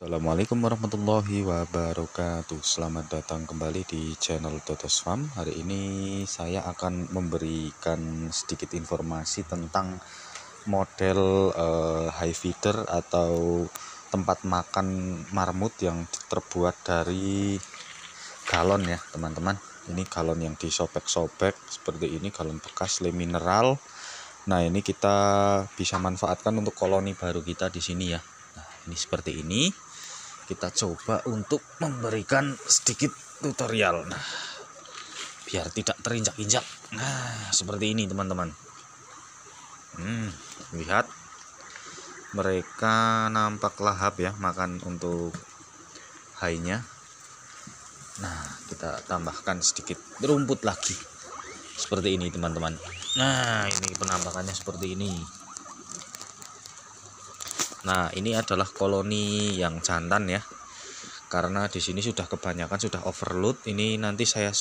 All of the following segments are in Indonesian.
Assalamualaikum warahmatullahi wabarakatuh. Selamat datang kembali di channel Totos Farm. Hari ini saya akan memberikan sedikit informasi tentang model high feeder atau tempat makan marmut yang terbuat dari galon ya teman-teman. Ini galon yang disobek-sobek seperti ini, galon bekas le mineral. Nah, ini kita bisa manfaatkan untuk koloni baru kita di sini ya. Nah, ini seperti ini. Kita coba untuk memberikan sedikit tutorial. Nah, biar tidak terinjak-injak. Nah, seperti ini teman-teman. Lihat, mereka nampak lahap ya makan untuk hainya. Nah, kita tambahkan sedikit rumput lagi seperti ini teman-teman. Nah, ini penampakannya seperti ini. Nah, ini adalah koloni yang jantan ya. Karena di sini sudah kebanyakan, sudah overload. Ini nanti saya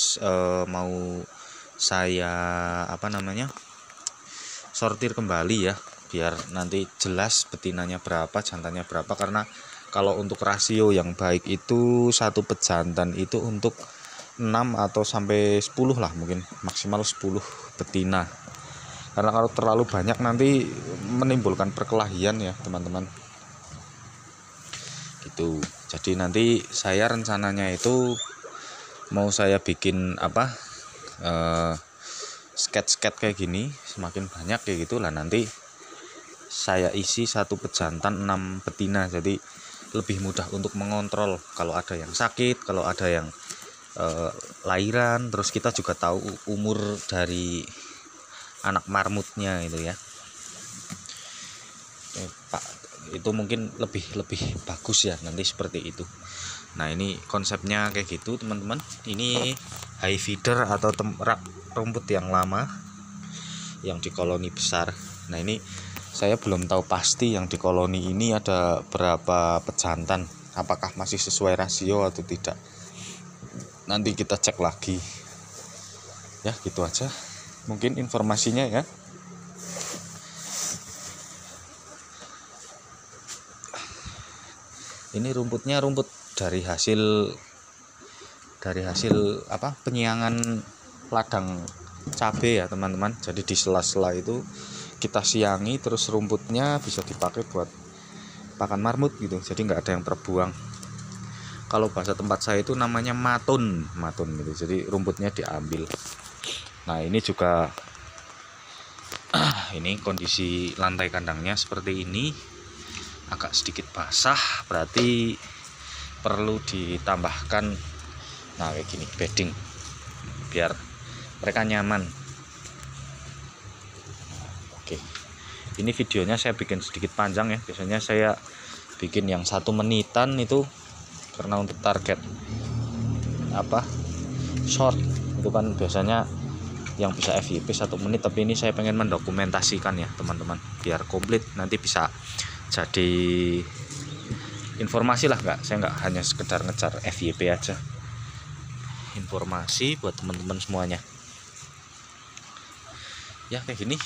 sortir kembali ya, biar nanti jelas betinanya berapa, jantannya berapa. Karena kalau untuk rasio yang baik itu satu pejantan itu untuk 6 atau sampai 10 lah, mungkin maksimal 10 betina. Karena kalau terlalu banyak nanti menimbulkan perkelahian ya teman-teman. Gitu. Jadi nanti saya rencananya itu mau saya bikin sket kayak gini, semakin banyak kayak gitulah, nanti saya isi satu pejantan 6 betina. Jadi lebih mudah untuk mengontrol kalau ada yang sakit, kalau ada yang lahiran. Terus kita juga tahu umur dari anak marmutnya itu ya. Pak, itu mungkin lebih bagus ya nanti seperti itu. Nah, ini konsepnya kayak gitu teman-teman. Ini high feeder atau rumput yang lama yang di koloni besar. Nah, ini saya belum tahu pasti yang di koloni ini ada berapa pejantan, apakah masih sesuai rasio atau tidak. Nanti kita cek lagi ya, gitu aja mungkin informasinya ya. Ini rumputnya rumput dari hasil penyiangan ladang cabai ya teman-teman. Jadi di sela-sela itu kita siangi, terus rumputnya bisa dipakai buat pakan marmut gitu. Jadi nggak ada yang terbuang. Kalau bahasa tempat saya itu namanya matun gitu. Jadi rumputnya diambil. Nah, ini juga ini kondisi lantai kandangnya seperti ini, agak sedikit basah, berarti perlu ditambahkan kayak gini bedding biar mereka nyaman. Oke, ini videonya saya bikin sedikit panjang ya, biasanya saya bikin yang 1 menitan itu karena untuk target short itu kan biasanya yang bisa FYP 1 menit, tapi ini saya pengen mendokumentasikan ya teman-teman biar komplit, nanti bisa jadi informasi lah, saya nggak hanya sekedar ngejar FYP aja, informasi buat teman-teman semuanya ya. Kayak gini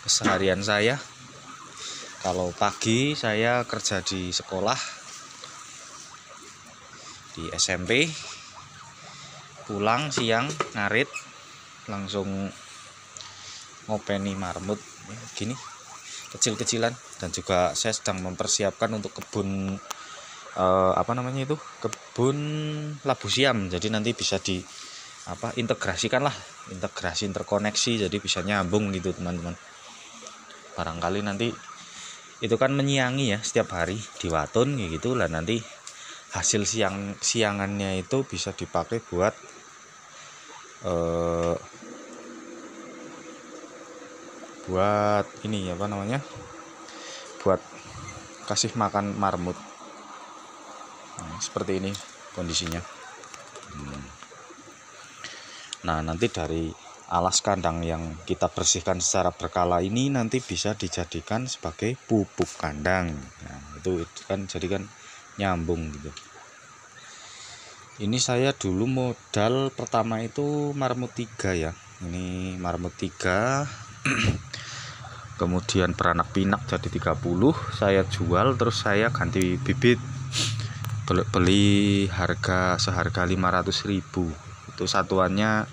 keseharian saya. Kalau pagi saya kerja di sekolah di SMP, pulang siang ngarit langsung ngopeni marmut ya, gini kecil-kecilan. Dan juga saya sedang mempersiapkan untuk kebun kebun labu siam. Jadi nanti bisa di integrasikan lah, interkoneksi, jadi bisa nyambung gitu teman-teman. Barangkali nanti itu kan menyiangi ya setiap hari di watun gitu lah, nanti hasil siangannya itu bisa dipakai buat ini buat kasih makan marmut. Nah, seperti ini kondisinya. Nah, nanti dari alas kandang yang kita bersihkan secara berkala ini nanti bisa dijadikan sebagai pupuk kandang. Nah, itu kan jadi kan nyambung gitu. Ini saya dulu modal pertama itu marmut 3 ya. Ini marmut 3 kemudian beranak pinak jadi 30, saya jual, terus saya ganti bibit beli harga seharga 500.000. Itu satuannya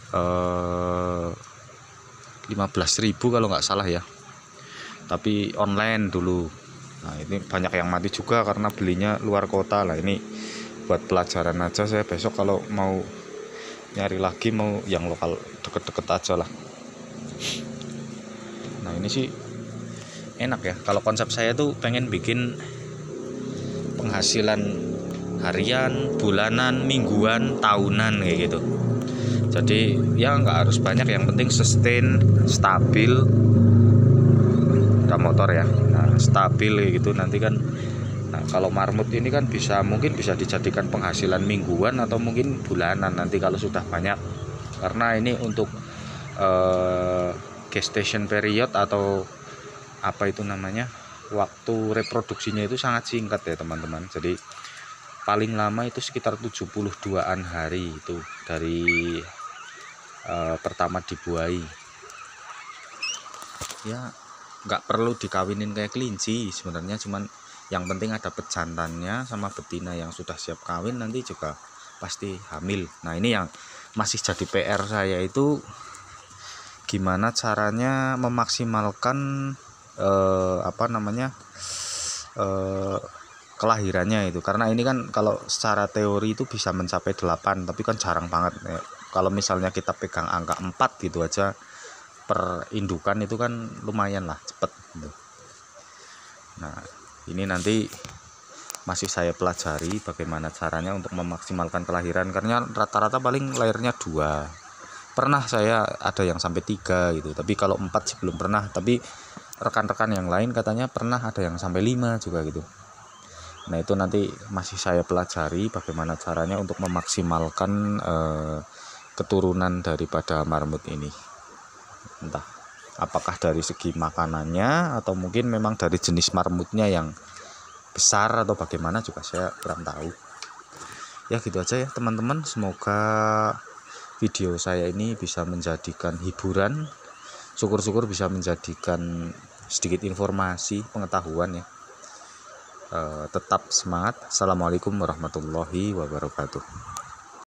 15.000 kalau nggak salah ya, tapi online dulu. Nah ini banyak yang mati juga karena belinya luar kota lah. Ini buat pelajaran aja, saya besok kalau mau nyari lagi mau yang lokal deket-deket aja lah. Nah ini sih enak ya, kalau konsep saya tuh pengen bikin penghasilan harian, bulanan, mingguan, tahunan kayak gitu. Jadi ya nggak harus banyak, yang penting sustain, stabil. Udah motor ya, nah stabil kayak gitu nanti kan. Nah kalau marmut ini kan mungkin bisa dijadikan penghasilan mingguan atau mungkin bulanan nanti kalau sudah banyak, karena ini untuk gestation period atau apa itu namanya, waktu reproduksinya itu sangat singkat ya teman-teman. Jadi paling lama itu sekitar 72an hari itu dari pertama dibuai. Ya nggak perlu dikawinin kayak kelinci sebenarnya, cuman yang penting ada pejantannya sama betina yang sudah siap kawin nanti juga pasti hamil. Nah ini yang masih jadi PR saya itu gimana caranya memaksimalkan kelahirannya itu, karena ini kan kalau secara teori itu bisa mencapai 8, tapi kan jarang banget ya. Kalau misalnya kita pegang angka 4 gitu aja per indukan itu kan lumayan lah cepet gitu. Nah ini nanti masih saya pelajari bagaimana caranya untuk memaksimalkan kelahiran, karena rata-rata paling lahirnya 2. Pernah saya ada yang sampai 3 gitu, tapi kalau 4 sih belum pernah. Tapi rekan-rekan yang lain katanya pernah ada yang sampai 5 juga gitu. Nah itu nanti masih saya pelajari bagaimana caranya untuk memaksimalkan keturunan daripada marmut ini. Entah apakah dari segi makanannya atau mungkin memang dari jenis marmutnya yang besar atau bagaimana juga saya kurang tahu. Ya gitu aja ya teman-teman, semoga video saya ini bisa menjadikan hiburan, syukur-syukur bisa menjadikan sedikit informasi pengetahuan ya. Tetap semangat. Assalamualaikum warahmatullahi wabarakatuh.